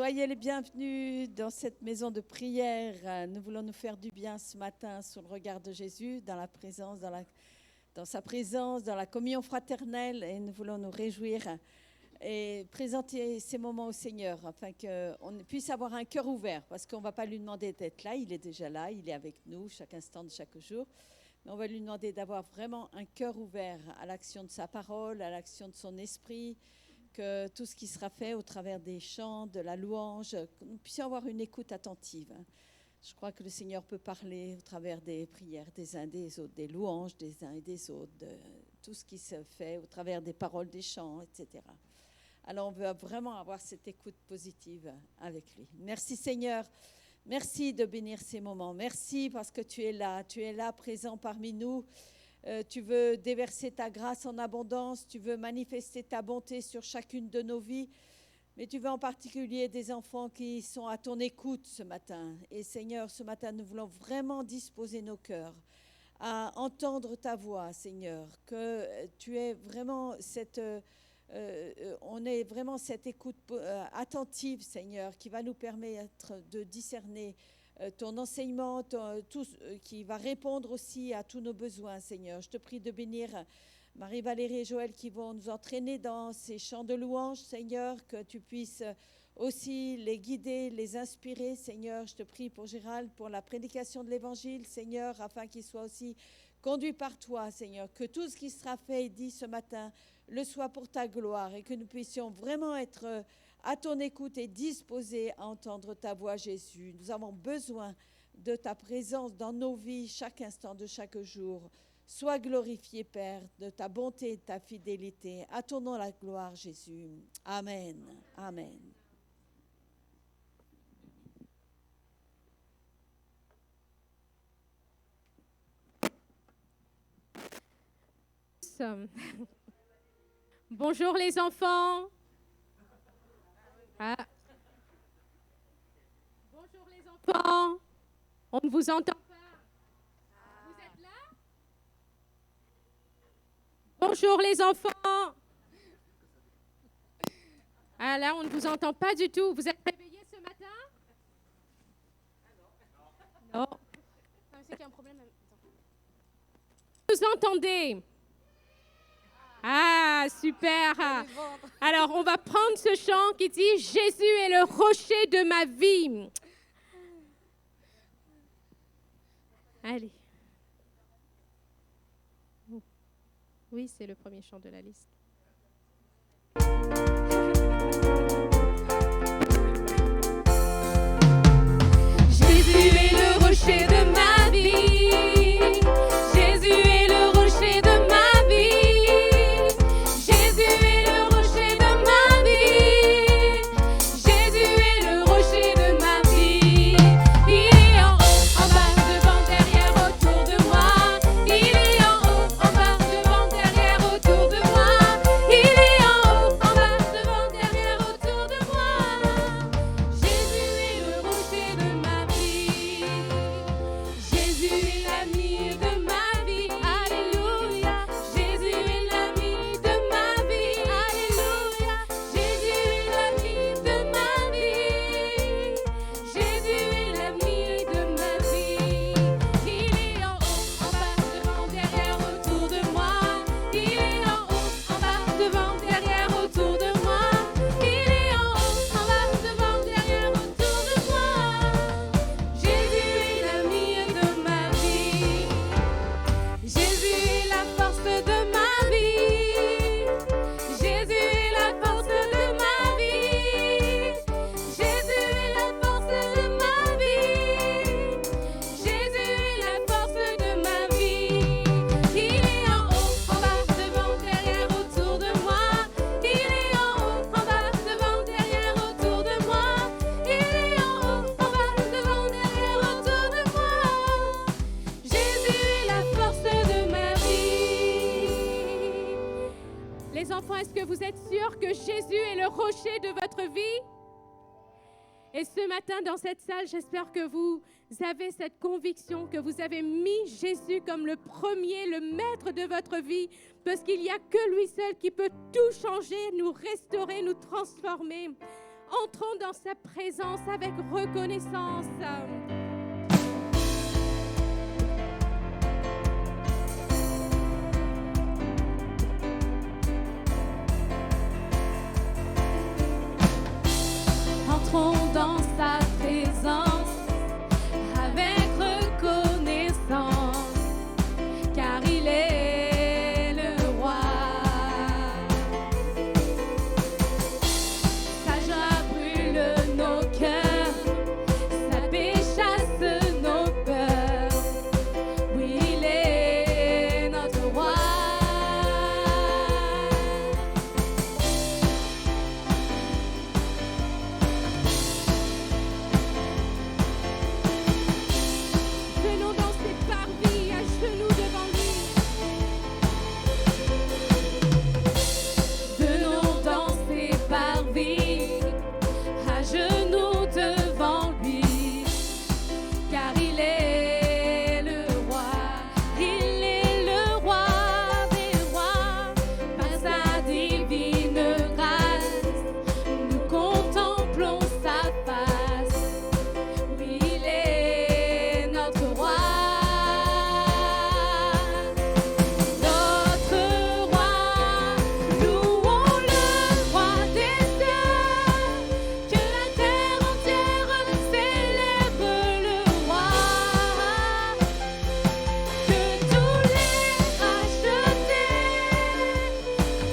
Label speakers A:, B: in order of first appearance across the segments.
A: Soyez les bienvenus dans cette maison de prière. Nous voulons nous faire du bien ce matin sous le regard de Jésus, dans sa présence, dans la communion fraternelle. Et nous voulons nous réjouir et présenter ces moments au Seigneur afin qu'on puisse avoir un cœur ouvert. Parce qu'on ne va pas lui demander d'être là, il est déjà là, il est avec nous chaque instant de chaque jour. Mais on va lui demander d'avoir vraiment un cœur ouvert à l'action de sa parole, à l'action de son esprit, que tout ce qui sera fait au travers des chants, de la louange, que nous puissions avoir une écoute attentive. Je crois que le Seigneur peut parler au travers des prières des uns des autres, des louanges des uns et des autres, de tout ce qui se fait au travers des paroles, des chants, etc. Alors on veut vraiment avoir cette écoute positive avec lui. Merci Seigneur, merci de bénir ces moments. Merci parce que tu es là présent parmi nous. Tu veux déverser ta grâce en abondance, tu veux manifester ta bonté sur chacune de nos vies, mais tu veux en particulier des enfants qui sont à ton écoute ce matin. Et Seigneur, ce matin, nous voulons vraiment disposer nos cœurs à entendre ta voix, Seigneur, que tu es vraiment on ait vraiment cette écoute attentive, Seigneur, qui va nous permettre de discerner ton enseignement, tout, qui va répondre aussi à tous nos besoins, Seigneur. Je te prie de bénir Marie-Valérie et Joël qui vont nous entraîner dans ces chants de louange, Seigneur, que tu puisses aussi les guider, les inspirer, Seigneur. Je te prie pour Gérald, pour la prédication de l'Évangile, Seigneur, afin qu'il soit aussi conduit par toi, Seigneur. Que tout ce qui sera fait et dit ce matin le soit pour ta gloire et que nous puissions vraiment être à ton écoute et disposés à entendre ta voix, Jésus. Nous avons besoin de ta présence dans nos vies chaque instant de chaque jour. Sois glorifié, Père, de ta bonté et de ta fidélité. À ton nom la gloire, Jésus. Amen. Amen.
B: Bonjour les enfants. Ah. Bonjour les enfants. On ne vous entend pas. Vous êtes là? Bonjour les enfants. Ah là, on ne vous entend pas du tout. Vous êtes réveillés ce matin? Non. C'est qu'il y a un problème. Vous entendez? Ah, super. Alors, on va prendre ce chant qui dit « Jésus est le rocher de ma vie ». Allez. Oui, c'est le premier chant de la liste. Jésus est le rocher de ma vie. Jésus est le rocher de ma vie. Jésus est le rocher de ma vie. Jésus est le rocher de ma vie. Il est en haut, en bas, devant, derrière, autour de moi. Il est en haut, en bas, devant, derrière, autour de moi. Il est en haut, en bas, devant, derrière, autour de moi. Jésus est le rocher de ma vie. Jésus est l'ami de ma vie. Alléluia. Jésus est l'ami de ma vie. Alléluia. Jésus est l'ami de ma vie. Jésus est l'ami de ma vie. Il est en haut, en bas, devant, derrière, autour de moi. Il est en haut, en bas, devant, derrière, autour de moi. Il est en haut, en bas, devant, derrière, autour de moi. Jésus est l'ami de ma vie. Jésus est la force de ma vie. Jésus est la force de ma vie. Jésus est la force de ma vie. Jésus est la force de ma vie. Il est en haut, en bas, devant, derrière, autour de moi. Il est en haut, en bas, devant, derrière, autour de moi. Il est en haut, en bas, devant, derrière, autour de moi. Jésus est la force de ma vie. Les enfants, est-ce que vous êtes sûrs que Jésus est le rocher de votre vie? Et ce matin, dans cette salle, j'espère que vous avez cette conviction que vous avez mis Jésus comme le premier, le maître de votre vie, parce qu'il n'y a que lui seul qui peut tout changer, nous restaurer, nous transformer. Entrons dans sa présence avec reconnaissance. Entrons dans sa présence avec reconnaissance, car il est le roi. Sa joie brûle nos cœurs, sa paix chasse nos peurs. Oui, il est notre roi. Venons dans ses parvis, à genoux devant lui. Venons dans ses parvis, à genoux devant lui, car il est le roi. Il est le roi des rois, par sa divine grâce, nous contemplons sa face. Oui, il est notre roi. Notre roi, louons le roi des cieux, que la terre entière célèbre le roi, que tous les rachetés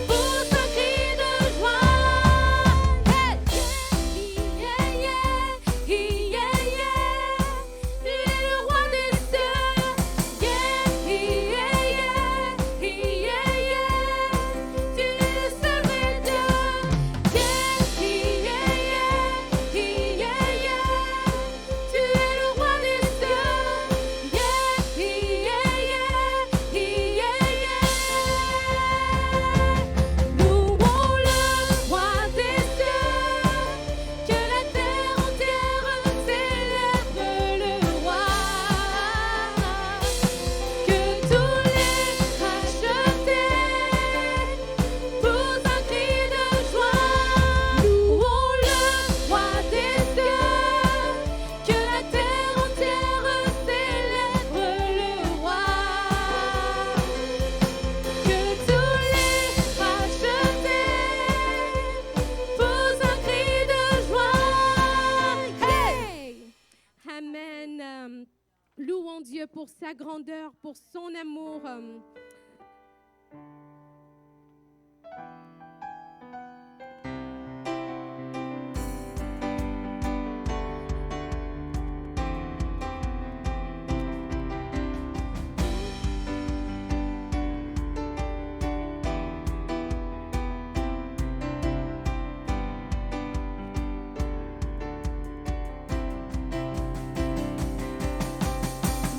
B: poussent un cri de joie. Tu es le roi des cieux, tu es le seul vrai Dieu. Tu es le roi des cieux, louons le roi des cieux, que la terre entière célèbre le roi, que tous les rachetés poussent un cri de joie. Louons le roi des cieux, que la terre entière célèbre le roi, que tous les rachetés poussent un cri de joie. Hey! Amen. Louons Dieu pour sa grandeur, pour son amour.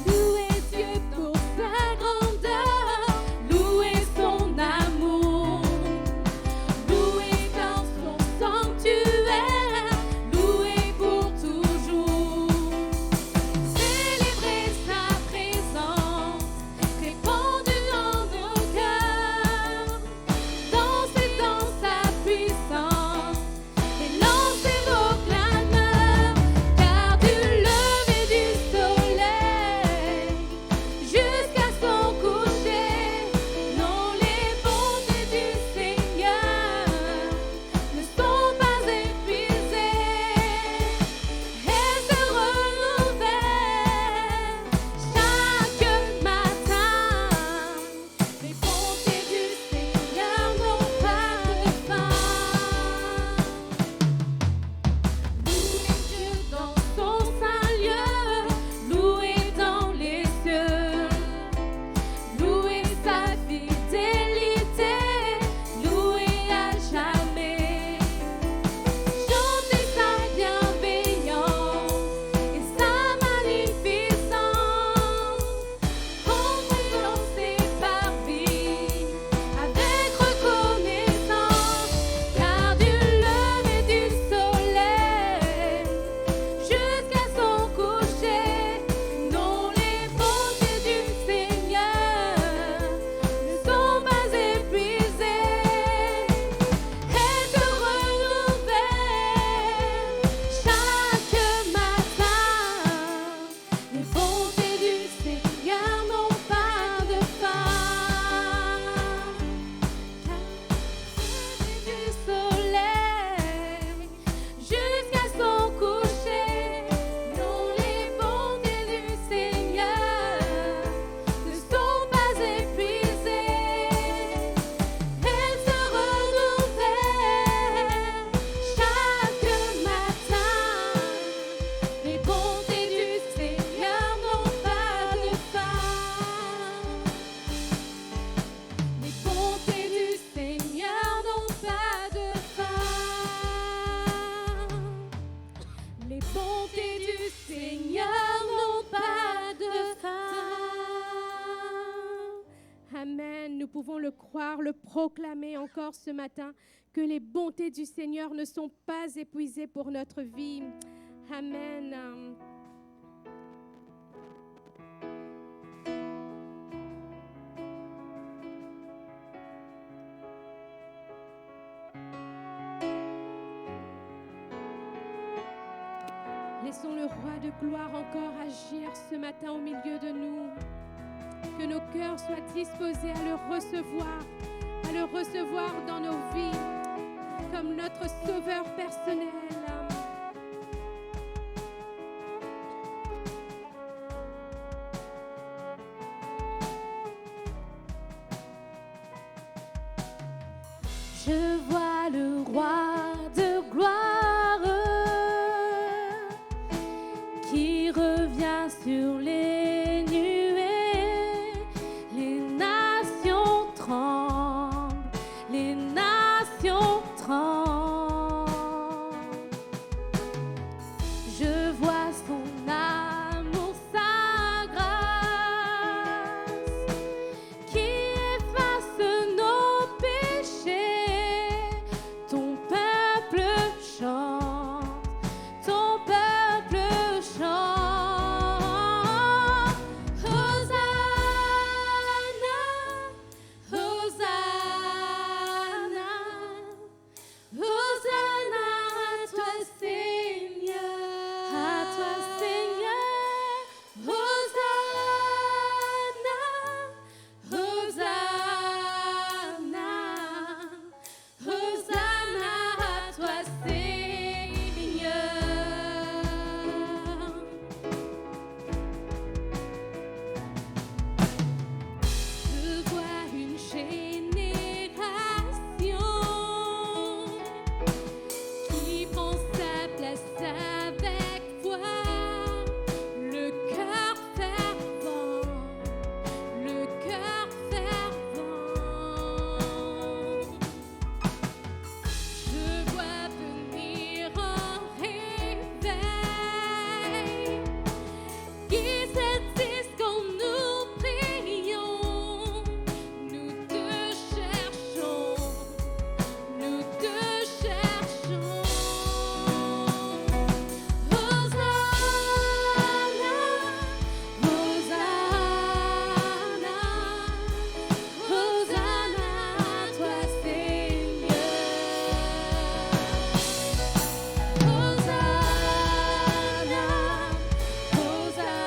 B: Louez Dieu pour sa grandeur, nous pouvons le croire, le proclamer encore ce matin, que les bontés du Seigneur ne sont pas épuisées pour notre vie. Amen. Laissons le roi de gloire encore agir ce matin au milieu de nous. Que nos cœurs soient disposés à le recevoir dans nos vies comme notre sauveur personnel.
C: Je vois le roi de gloire qui revient sur les nuées. Les nations tremblent, les nations tremblent. Je vois son amour, sa grâce qui efface nos péchés. Ton peuple chante, ton peuple chante. Hosanna, Hosanna, Hosanna à toi Seigneur, à toi Seigneur. Hosanna, Hosanna, Hosanna à toi Seigneur. Je vois une génération qui prend sa place avec foi, le cœur fervent, le cœur fervent. Je vois venir en réveil qui s'existe quand nous prions. Nous te cherchons, nous te cherchons. Hosanna, Hosanna, Hosanna à toi Seigneur. Hosanna, Hosanna,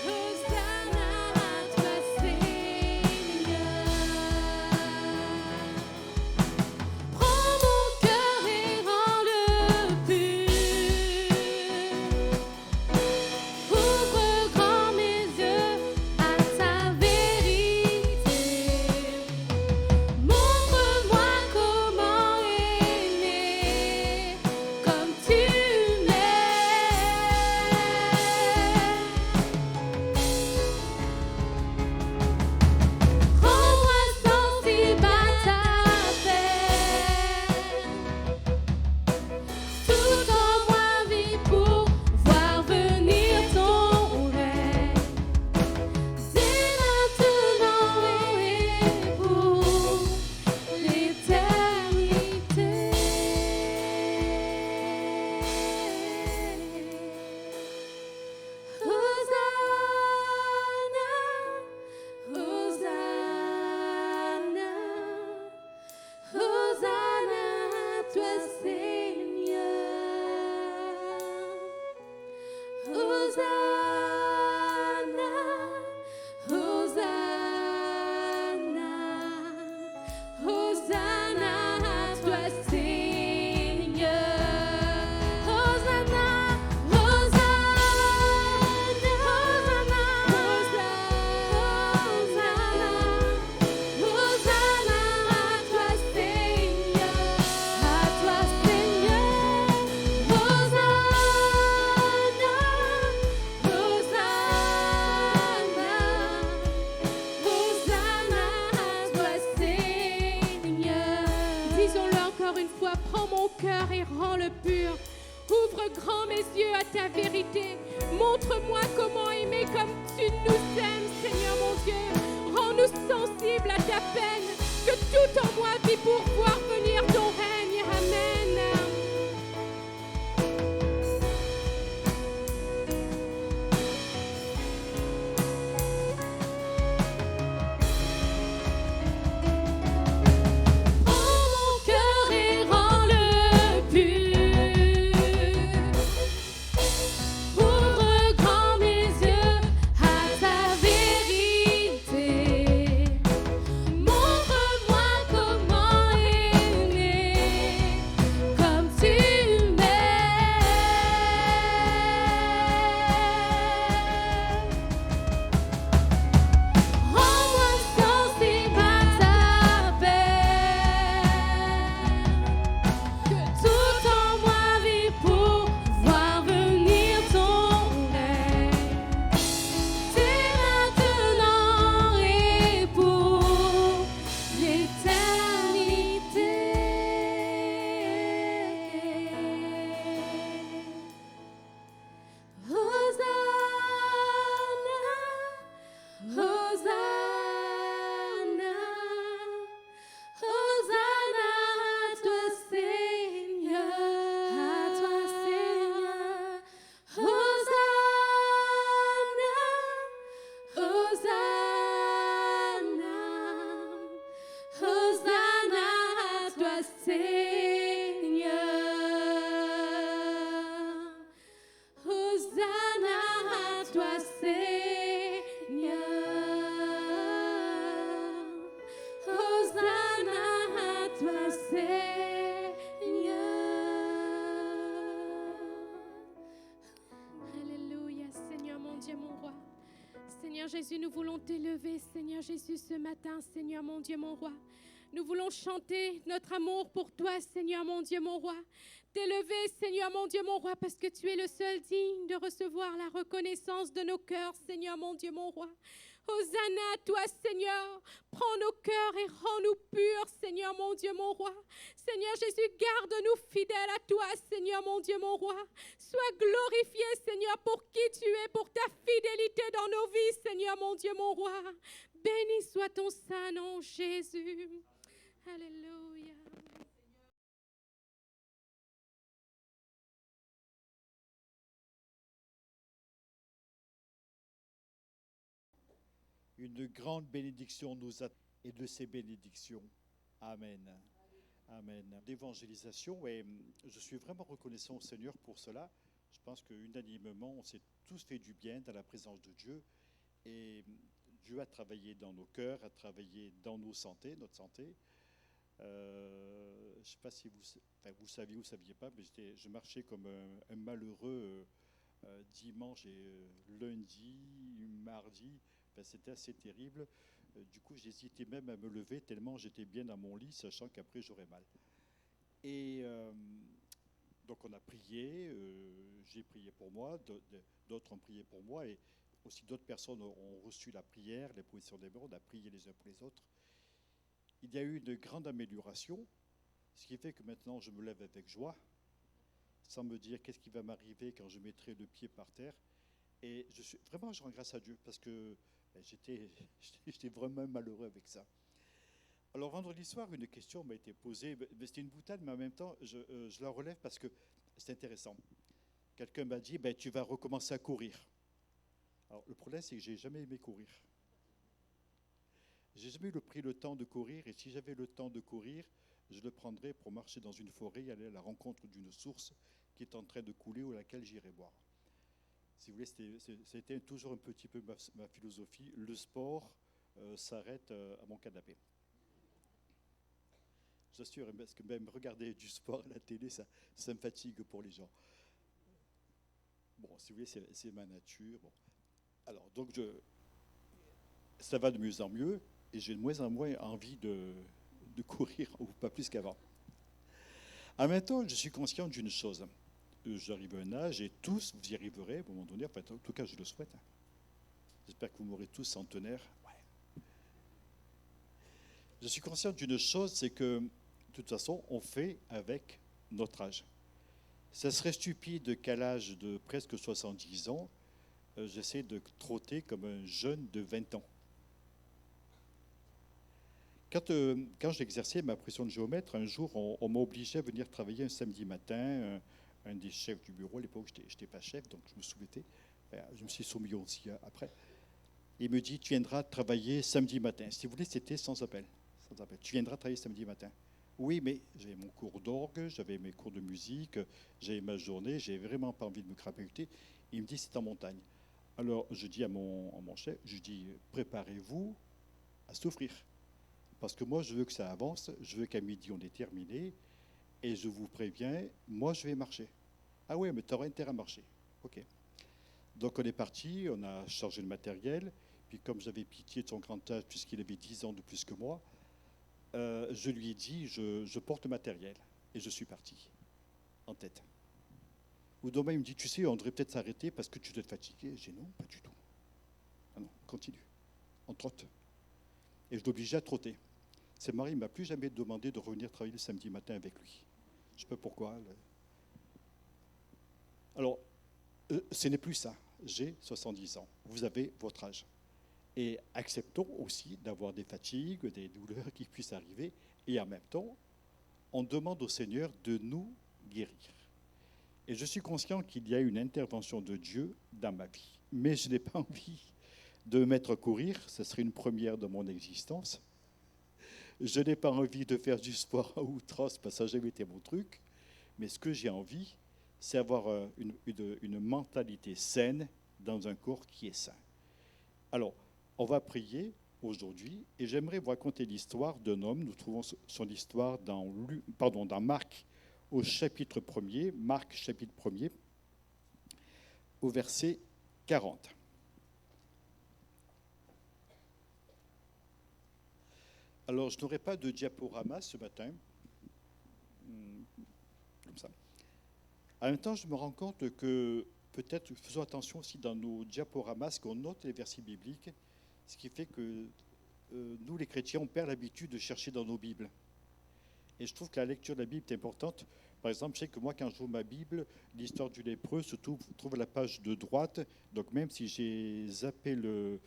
C: Hosanna à toi Seigneur. Prends mon cœur et rends-le pur. Ouvre grand mes yeux à ta vérité. Montre-moi comment aimer comme tu m'aimes. Rends-moi sensible à ta paix. Tout en moi vit pour voir venir ton règne. Dès maintenant et pour l'éternité. Hosanna, Hosanna, Hosanna à toi Seigneur. Hosanna, Hosanna, Hosanna à toi Seigneur. Hosanna, Hosanna, Hosanna, Hosanna à toi Seigneur, à toi Seigneur. Hosanna, Hosanna, Hosanna à toi Seigneur.
B: Disons-le encore une fois, prends mon cœur et rends-le pur. Ouvre grand mes yeux à ta vérité. Montre-moi comment aimer comme tu tu nous aimes, Seigneur mon Dieu. Rends-nous sensibles à ta peine, que tout en moi vit pour voir venir ton règne. Amen.
C: Mon cœur et rends-le pur. Ouvre grand mes yeux à ta vérité. Montre-moi comment aimer comme tu m'aimes. Rends-moi sensible à ta paix, que tout en moi vit pour voir venir ton règne. C'est maintenant et pour l'éternité. Hosanna, Hosanna, Hosanna à toi Seigneur, à toi Seigneur. Hosanna, Hosanna, Hosanna à toi Seigneur. Hosanna à toi Seigneur. Hosanna à toi Seigneur.
B: Alléluia, Seigneur mon Dieu, mon roi. Seigneur Jésus, nous voulons t'élever, Seigneur Jésus, ce matin, Seigneur mon Dieu, mon roi. Nous voulons chanter notre amour pour toi, Seigneur mon Dieu, mon roi. T'élever, Seigneur mon Dieu, mon roi, parce que tu es le seul digne de recevoir la reconnaissance de nos cœurs, Seigneur mon Dieu, mon roi. Hosanna à toi, Seigneur. Prends nos cœurs et rends-nous purs, Seigneur mon Dieu, mon roi. Seigneur Jésus, garde-nous fidèles à toi, Seigneur mon Dieu, mon roi. Sois glorifié, Seigneur, pour qui tu es, pour ta fidélité dans nos vies, Seigneur mon Dieu, mon roi. Béni soit ton saint nom, Jésus. Alléluia.
D: Une grande bénédiction nous attend et de ces bénédictions. Amen. Amen. D'évangélisation, et je suis vraiment reconnaissant au Seigneur pour cela. Je pense qu'unanimement, on s'est tous fait du bien dans la présence de Dieu. Et Dieu a travaillé dans nos cœurs, a travaillé dans nos santé, notre santé. Je ne sais pas si vous saviez ou ne saviez pas, mais je marchais comme un malheureux dimanche et lundi, mardi. C'était assez terrible. Du coup, j'hésitais même à me lever tellement j'étais bien dans mon lit, sachant qu'après j'aurais mal. Et donc on a prié, j'ai prié pour moi, d'autres ont prié pour moi, et aussi d'autres personnes ont reçu la prière, les positions des mains, on a prié les uns pour les autres. Il y a eu une grande amélioration, ce qui fait que maintenant je me lève avec joie, sans me dire qu'est-ce qui va m'arriver quand je mettrai le pied par terre. Et je rends grâce à Dieu parce que j'étais vraiment malheureux avec ça. Alors vendredi soir, une question m'a été posée. C'était une boutade, mais en même temps, je la relève parce que c'est intéressant. Quelqu'un m'a dit, tu vas recommencer à courir. Alors le problème, c'est que j'ai jamais aimé courir. J'ai jamais pris le temps de courir, et si j'avais le temps de courir, je le prendrais pour marcher dans une forêt, aller à la rencontre d'une source qui est en train de couler ou à laquelle j'irai boire. Si vous voulez, c'était toujours un petit peu ma philosophie. Le sport s'arrête à mon canapé. J'assure, parce que même regarder du sport à la télé, ça me fatigue pour les gens. Bon, si vous voulez, c'est ma nature. Bon. Alors, donc, ça va de mieux en mieux, et j'ai de moins en moins envie de courir, ou pas plus qu'avant. En même temps, je suis conscient d'une chose. J'arrive à un âge, et tous, vous y arriverez à un moment donné, enfin, en tout cas, je le souhaite. J'espère que vous m'aurez tous centenaires. Ouais. Je suis conscient d'une chose, c'est que, de toute façon, on fait avec notre âge. Ça serait stupide qu'à l'âge de presque 70 ans, j'essaie de trotter comme un jeune de 20 ans. Quand j'exerçais ma profession de géomètre, un jour, on m'a obligé à venir travailler un samedi matin. Un des chefs du bureau, à l'époque, je n'étais pas chef, donc je me soumettais. Je me suis soumis aussi après. Il me dit, tu viendras travailler samedi matin. Si vous voulez, c'était sans appel. Sans appel. Tu viendras travailler samedi matin. Oui, mais j'avais mon cours d'orgue, j'avais mes cours de musique, j'avais ma journée, j'avais vraiment pas envie de me crapahuter. Il me dit, c'est en montagne. Alors, je dis à mon chef, je dis, préparez-vous à souffrir. Parce que moi, je veux que ça avance, je veux qu'à midi, on ait terminé, et je vous préviens, moi, je vais marcher. Ah oui, mais tu auras intérêt à marcher. OK. Donc, on est parti, on a chargé le matériel, puis comme j'avais pitié de son grand âge, puisqu'il avait 10 ans de plus que moi, je lui ai dit, je porte le matériel, et je suis parti, en tête. Ou demain, il me dit, tu sais, on devrait peut-être s'arrêter parce que tu dois être fatigué. J'ai dit, non, pas du tout. Ah non, continue, on trotte. Et je l'obligeais à trotter. C'est Marie ne m'a plus jamais demandé de revenir travailler le samedi matin avec lui. Je ne sais pas pourquoi. Alors, ce n'est plus ça. J'ai 70 ans. Vous avez votre âge. Et acceptons aussi d'avoir des fatigues, des douleurs qui puissent arriver. Et en même temps, on demande au Seigneur de nous guérir. Et je suis conscient qu'il y a une intervention de Dieu dans ma vie. Mais je n'ai pas envie de me mettre à courir. Ce serait une première de mon existence. Je n'ai pas envie de faire du sport à outrance, parce que ça n'a jamais été mon truc. Mais ce que j'ai envie, c'est avoir une mentalité saine dans un corps qui est sain. Alors, on va prier aujourd'hui, et j'aimerais vous raconter l'histoire d'un homme. Nous trouvons son histoire dans Marc, au chapitre 1er, Marc chapitre 1er, au verset 40. Alors, je n'aurai pas de diaporama ce matin, comme ça. En même temps, je me rends compte que peut-être, faisons attention aussi dans nos diaporamas, qu'on note les versets bibliques, ce qui fait que nous, les chrétiens, on perd l'habitude de chercher dans nos Bibles. Et je trouve que la lecture de la Bible est importante. Par exemple, je sais que moi, quand j'ouvre ma Bible, l'histoire du lépreux se trouve à la page de droite. Donc, même si j'ai zappé le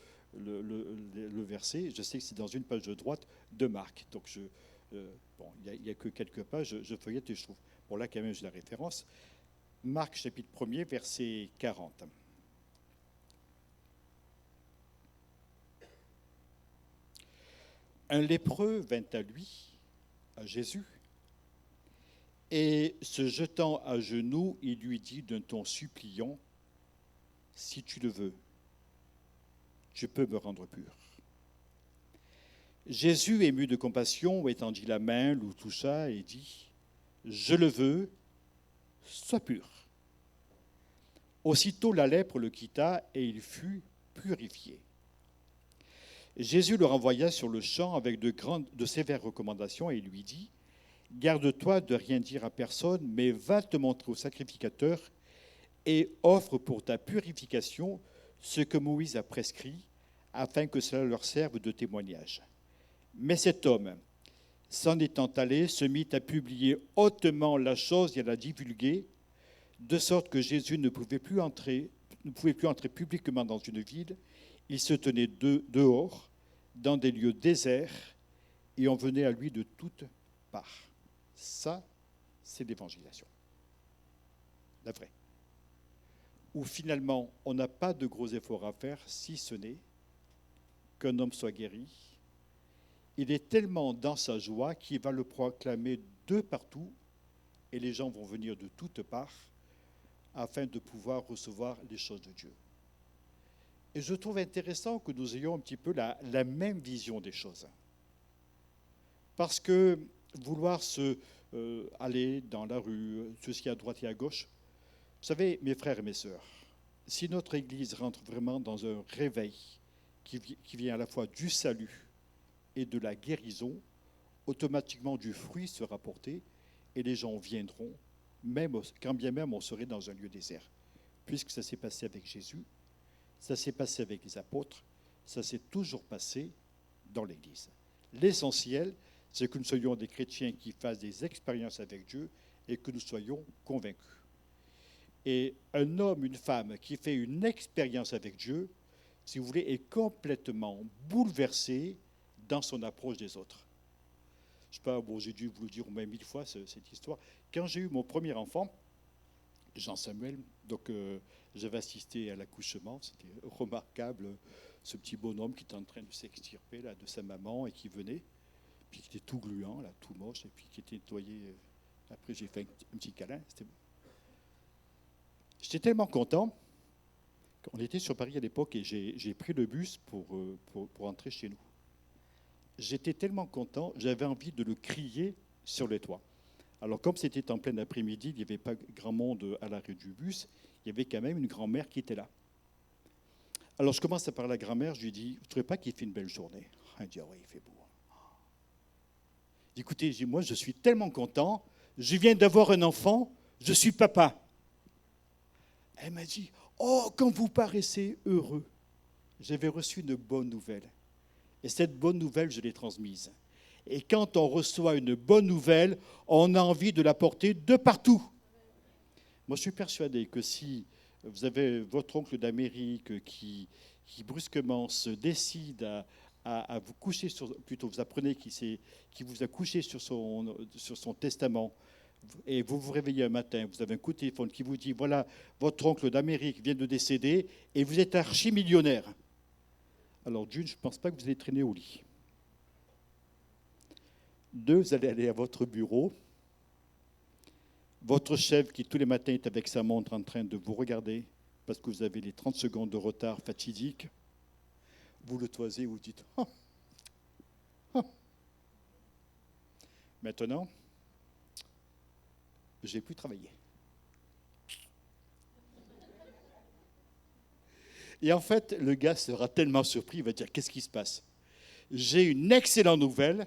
D: verset, je sais que c'est dans une page de droite de Marc. Donc, il n'y a que quelques pages, je feuillette et je trouve. Bon, là, quand même, j'ai la référence. Marc, chapitre 1er, verset 40. Un lépreux vint à lui, à Jésus, et se jetant à genoux, il lui dit d'un ton suppliant, « Si tu le veux, tu peux me rendre pur. » Jésus, ému de compassion, étendit la main, le toucha et dit, « Je le veux, sois pur. » Aussitôt la lèpre le quitta et il fut purifié. Jésus le renvoya sur le champ avec de sévères recommandations et lui dit, « Garde-toi de rien dire à personne, mais va te montrer au sacrificateur et offre pour ta purification ce que Moïse a prescrit, afin que cela leur serve de témoignage. » Mais cet homme, s'en étant allé, se mit à publier hautement la chose et à la divulguer, de sorte que Jésus ne pouvait plus entrer publiquement dans une ville. Il se tenait dehors, dans des lieux déserts, et on venait à lui de toutes parts. Ça, c'est l'évangélisation. La vraie. Où finalement, on n'a pas de gros efforts à faire, si ce n'est qu'un homme soit guéri. Il est tellement dans sa joie qu'il va le proclamer de partout, et les gens vont venir de toutes parts, afin de pouvoir recevoir les choses de Dieu. Et je trouve intéressant que nous ayons un petit peu la même vision des choses. Parce que vouloir aller dans la rue, ceci à droite et à gauche, vous savez, mes frères et mes sœurs, si notre Église rentre vraiment dans un réveil qui vient à la fois du salut et de la guérison, automatiquement du fruit sera porté et les gens viendront, quand bien même on serait dans un lieu désert. Puisque ça s'est passé avec Jésus, ça s'est passé avec les apôtres, ça s'est toujours passé dans l'Église. L'essentiel, c'est que nous soyons des chrétiens qui fassent des expériences avec Dieu et que nous soyons convaincus. Et un homme, une femme qui fait une expérience avec Dieu, si vous voulez, est complètement bouleversé dans son approche des autres. Je ne sais pas, bon, j'ai dû vous le dire au moins 1000 fois cette histoire. Quand j'ai eu mon premier enfant, Jean-Samuel, donc j'avais assisté à l'accouchement, c'était remarquable, ce petit bonhomme qui était en train de s'extirper là, de sa maman et qui venait, puis qui était tout gluant, là, tout moche, et puis qui était nettoyé. Après, j'ai fait un petit câlin. J'étais tellement content. On était sur Paris à l'époque et j'ai pris le bus pour rentrer chez nous. J'étais tellement content, j'avais envie de le crier sur les toits. Alors, comme c'était en plein après-midi, il n'y avait pas grand monde à l'arrêt du bus, il y avait quand même une grand-mère qui était là. Alors, je commence à parler à la grand-mère, je lui dis, vous ne trouvez pas qu'il fait une belle journée? Elle dit, ah oui, il fait beau. Écoutez, moi, je suis tellement content, je viens d'avoir un enfant, je suis papa. Elle m'a dit, oh, quand vous paraissez heureux, j'avais reçu une bonne nouvelle. Et cette bonne nouvelle, je l'ai transmise. Et quand on reçoit une bonne nouvelle, on a envie de la porter de partout. Moi, je suis persuadé que si vous avez votre oncle d'Amérique qui brusquement se décide à vous coucher sur, plutôt vous apprenez qui vous a couché sur son testament, et vous vous réveillez un matin, vous avez un coup de téléphone qui vous dit, voilà, votre oncle d'Amérique vient de décéder et vous êtes archi-millionnaire. Alors, d'une, je ne pense pas que vous allez traîner au lit. Deux, vous allez aller à votre bureau. Votre chef qui tous les matins est avec sa montre en train de vous regarder parce que vous avez les 30 secondes de retard fatidique. Vous le toisez, vous dites « Oh, oh. » Maintenant, j'ai pu travailler. Et en fait, le gars sera tellement surpris, il va dire « Qu'est-ce qui se passe? J'ai une excellente nouvelle.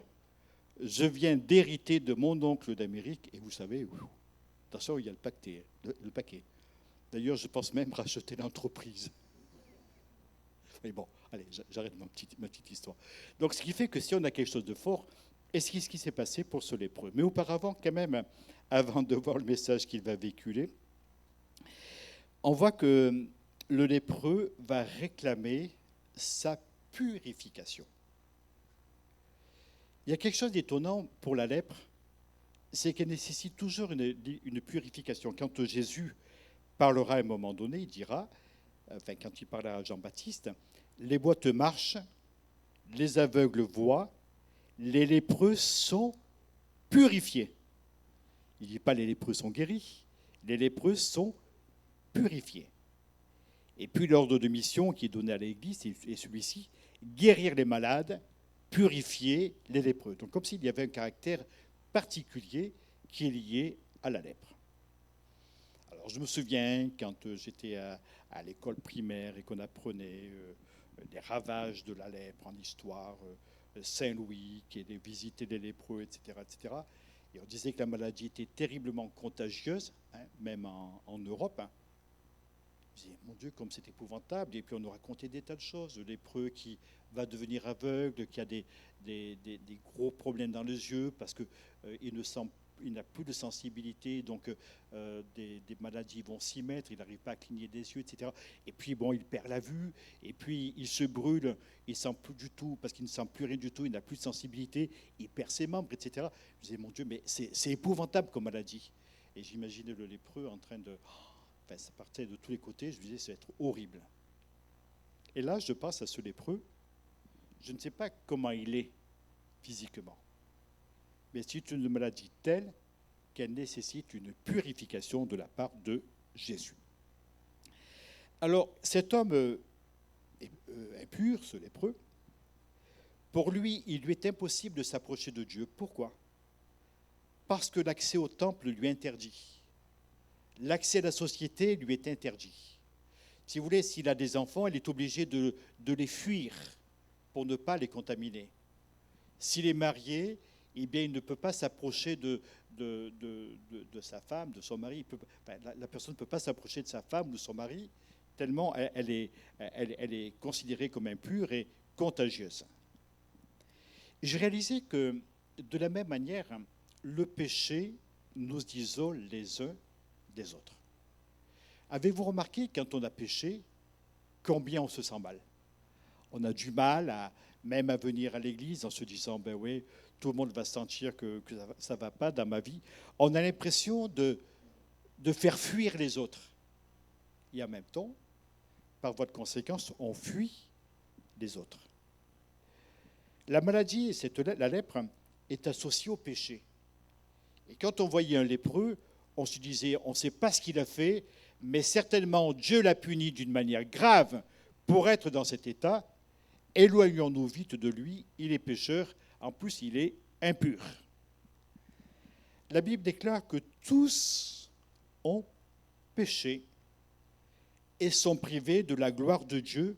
D: Je viens d'hériter de mon oncle d'Amérique. » Et vous savez, attention, il y a le paquet. D'ailleurs, je pense même racheter l'entreprise. Mais bon, allez, j'arrête ma petite histoire. Donc, ce qui fait que si on a quelque chose de fort, et c'est ce qui s'est passé pour ce lépreux. Mais auparavant, quand même, avant de voir le message qu'il va véhiculer, on voit que le lépreux va réclamer sa purification. Il y a quelque chose d'étonnant pour la lèpre, c'est qu'elle nécessite toujours une purification. Quand Jésus parlera à un moment donné, il dira, enfin quand il parlera à Jean-Baptiste, les boiteux marchent, les aveugles voient, les lépreux sont purifiés. Il ne dit pas les lépreux sont guéris, les lépreux sont purifiés. Et puis l'ordre de mission qui est donné à l'Église est celui-ci, guérir les malades, purifier les lépreux. Donc comme s'il y avait un caractère particulier qui est lié à la lèpre. Alors je me souviens quand j'étais à l'école primaire et qu'on apprenait les ravages de la lèpre en histoire, Saint-Louis qui allait visiter les lépreux, etc., etc. Et on disait que la maladie était terriblement contagieuse, même en Europe. Je disais, mon Dieu, comme c'est épouvantable. Et puis on nous racontait des tas de choses. Le lépreux qui va devenir aveugle, qui a des gros problèmes dans les yeux parce qu'il n'a plus de sensibilité, donc des maladies vont s'y mettre, il n'arrive pas à cligner des yeux, etc. Et puis bon, il perd la vue, et puis il se brûle, il ne sent plus du tout, parce qu'il ne sent plus rien du tout, il n'a plus de sensibilité, il perd ses membres, etc. Je disais, mon Dieu, mais c'est épouvantable comme maladie. Et j'imaginais le lépreux en train de... Enfin, ça partait de tous les côtés, je me disais, ça va être horrible. Et là, je passe à ce lépreux, je ne sais pas comment il est physiquement, mais c'est une maladie telle qu'elle nécessite une purification de la part de Jésus. Alors, cet homme impur, ce lépreux, pour lui, il lui est impossible de s'approcher de Dieu. Pourquoi? Parce que l'accès au temple lui est interdit. L'accès à la société lui est interdit. Si vous voulez, s'il a des enfants, il est obligé de les fuir pour ne pas les contaminer. S'il est marié, eh bien, il ne peut pas s'approcher de sa femme, de son mari. La personne ne peut pas s'approcher de sa femme ou de son mari, tellement elle est considérée comme impure et contagieuse. J'ai réalisé que, de la même manière, le péché nous isole les uns des autres. Avez-vous remarqué, quand on a péché, combien on se sent mal? On a du mal même à venir à l'église en se disant, ben oui, tout le monde va sentir que ça ne va pas dans ma vie. On a l'impression de faire fuir les autres. Et en même temps, par voie de conséquence, on fuit les autres. La maladie, la lèpre, est associée au péché. Et quand on voyait un lépreux, on se disait, on ne sait pas ce qu'il a fait, mais certainement Dieu l'a puni d'une manière grave pour être dans cet état. Éloignons-nous vite de lui, il est pécheur, en plus il est impur. La Bible déclare que tous ont péché et sont privés de la gloire de Dieu,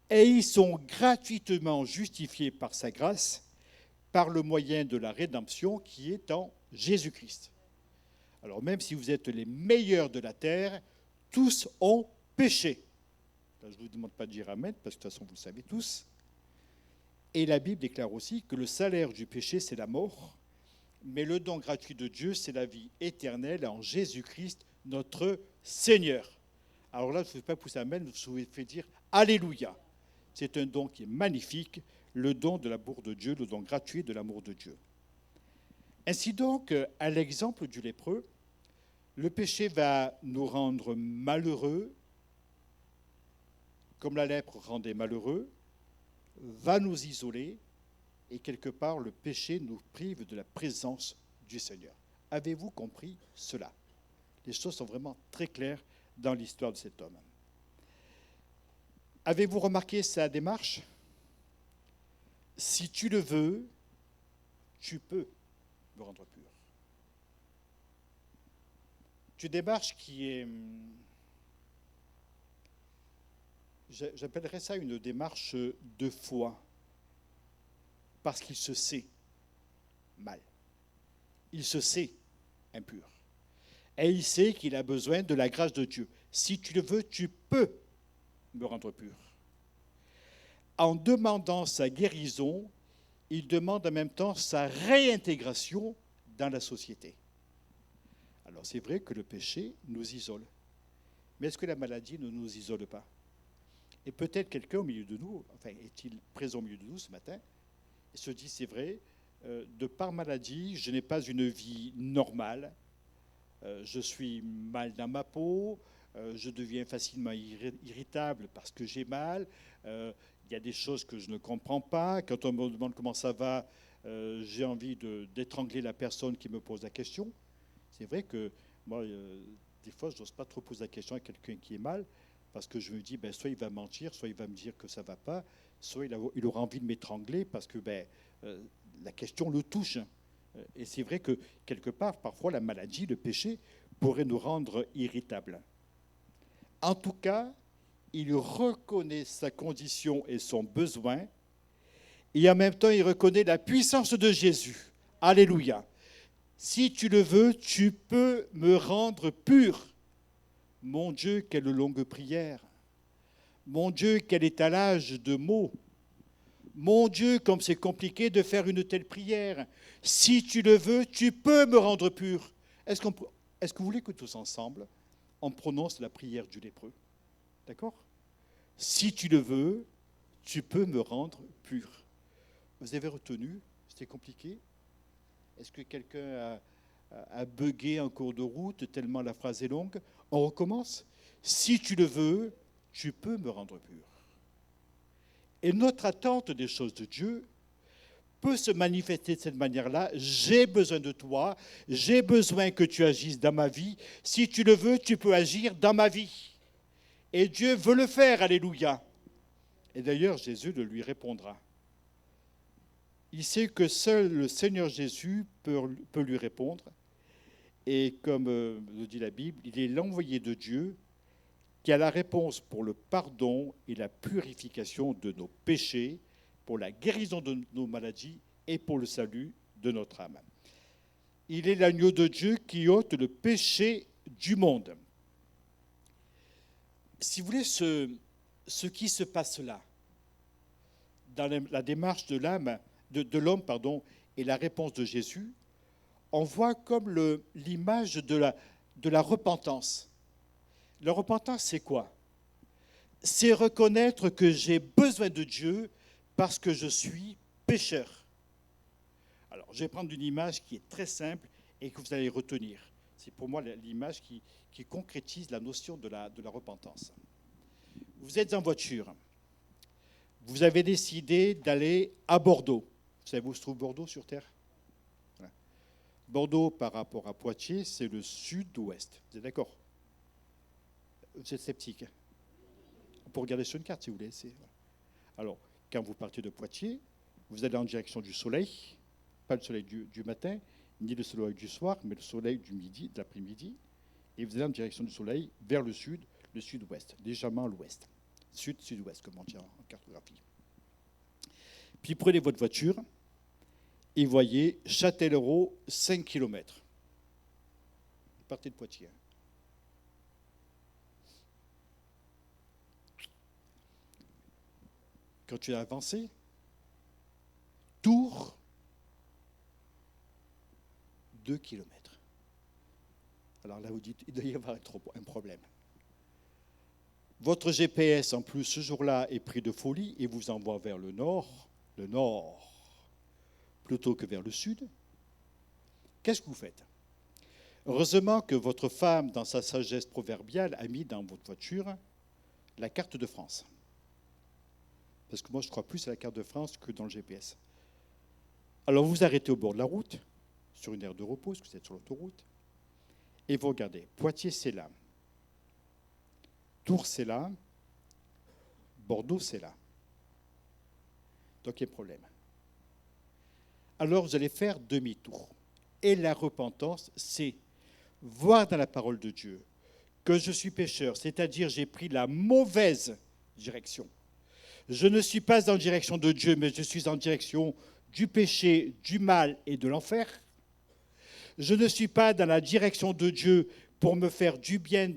D: et ils sont gratuitement justifiés par sa grâce, par le moyen de la rédemption qui est en Jésus-Christ. Alors même si vous êtes les meilleurs de la terre, tous ont péché. Là, je ne vous demande pas de dire amen, parce que de toute façon vous le savez tous. Et la Bible déclare aussi que le salaire du péché, c'est la mort, mais le don gratuit de Dieu, c'est la vie éternelle en Jésus-Christ, notre Seigneur. Alors là, je ne fais pas pousser amen, je vous fais dire alléluia. C'est un don qui est magnifique, le don de l'amour de Dieu, le don gratuit de l'amour de Dieu. Ainsi donc, à l'exemple du lépreux, le péché va nous rendre malheureux, comme la lèpre rendait malheureux, va nous isoler, et quelque part, le péché nous prive de la présence du Seigneur. Avez-vous compris cela? Les choses sont vraiment très claires dans l'histoire de cet homme. Avez-vous remarqué sa démarche? Si tu le veux, tu peux me rendre pur. C'est une démarche qui est, j'appellerais ça une démarche de foi, parce qu'il se sait mal. Il se sait impur. Et il sait qu'il a besoin de la grâce de Dieu. Si tu le veux, tu peux me rendre pur. En demandant sa guérison, il demande en même temps sa réintégration dans la société. Alors c'est vrai que le péché nous isole. Mais est-ce que la maladie ne nous isole pas? Et peut-être quelqu'un au milieu de nous, enfin est-il présent au milieu de nous ce matin, et se dit, c'est vrai, de par maladie, je n'ai pas une vie normale, je suis mal dans ma peau, je deviens facilement irritable parce que j'ai mal, il y a des choses que je ne comprends pas, quand on me demande comment ça va, j'ai envie d'étrangler la personne qui me pose la question. C'est vrai que moi, des fois, je n'ose pas trop poser la question à quelqu'un qui est mal, parce que je me dis, soit il va mentir, soit il va me dire que ça ne va pas, soit il aura envie de m'étrangler, parce que la question le touche. Et c'est vrai que, quelque part, parfois, la maladie, le péché, pourrait nous rendre irritables. En tout cas, il reconnaît sa condition et son besoin, et en même temps, il reconnaît la puissance de Jésus. Alléluia. Si tu le veux, tu peux me rendre pur. Mon Dieu, quelle longue prière. Mon Dieu, quel étalage de mots. Mon Dieu, comme c'est compliqué de faire une telle prière. Si tu le veux, tu peux me rendre pur. Est-ce que vous voulez que tous ensemble, on prononce la prière du lépreux? D'accord? Si tu le veux, tu peux me rendre pur. Vous avez retenu? C'était compliqué? Est-ce que quelqu'un a bugué en cours de route tellement la phrase est longue? On recommence. Si tu le veux, tu peux me rendre pur. Et notre attente des choses de Dieu peut se manifester de cette manière-là. J'ai besoin de toi, j'ai besoin que tu agisses dans ma vie. Si tu le veux, tu peux agir dans ma vie. Et Dieu veut le faire, alléluia. Et d'ailleurs, Jésus le lui répondra. Il sait que seul le Seigneur Jésus peut lui répondre. Et comme le dit la Bible, il est l'envoyé de Dieu qui a la réponse pour le pardon et la purification de nos péchés, pour la guérison de nos maladies et pour le salut de notre âme. Il est l'agneau de Dieu qui ôte le péché du monde. Si vous voulez, ce qui se passe là, dans la démarche de l'homme, et la réponse de Jésus, on voit comme l'image de la repentance. La repentance, c'est quoi? C'est reconnaître que j'ai besoin de Dieu parce que je suis pécheur. Alors, je vais prendre une image qui est très simple et que vous allez retenir. C'est pour moi l'image qui concrétise la notion de la repentance. Vous êtes en voiture. Vous avez décidé d'aller à Bordeaux. Vous savez où se trouve Bordeaux sur Terre? Voilà. Bordeaux, par rapport à Poitiers, c'est le sud-ouest. Vous êtes d'accord? Vous êtes sceptique, hein? On peut regarder sur une carte si vous voulez. Alors, quand vous partez de Poitiers, vous allez en direction du soleil, pas le soleil du matin, ni le soleil du soir, mais le soleil du midi, de l'après-midi, et vous allez en direction du soleil vers le sud, le sud-ouest, légèrement l'ouest. Sud-sud-ouest, comme on dit en cartographie. Puis prenez votre voiture et voyez Châtellerault, 5 km. Partez de Poitiers. Quand tu as avancé, Tours, 2 km. Alors là, vous dites, il doit y avoir un problème. Votre GPS, en plus, ce jour-là, est pris de folie et vous envoie vers le nord, plutôt que vers le sud. Qu'est-ce que vous faites? Heureusement que votre femme, dans sa sagesse proverbiale, a mis dans votre voiture la carte de France. Parce que moi, je crois plus à la carte de France que dans le GPS. Alors, vous vous arrêtez au bord de la route, sur une aire de repos, parce que vous êtes sur l'autoroute, et vous regardez. Poitiers, c'est là. Tours, c'est là. Bordeaux, c'est là. Donc, il y a un problème. Alors, vous allez faire demi-tour. Et la repentance, c'est voir dans la parole de Dieu que je suis pécheur, c'est-à-dire j'ai pris la mauvaise direction. Je ne suis pas en direction de Dieu, mais je suis en direction du péché, du mal et de l'enfer. Je ne suis pas dans la direction de Dieu pour me faire du bien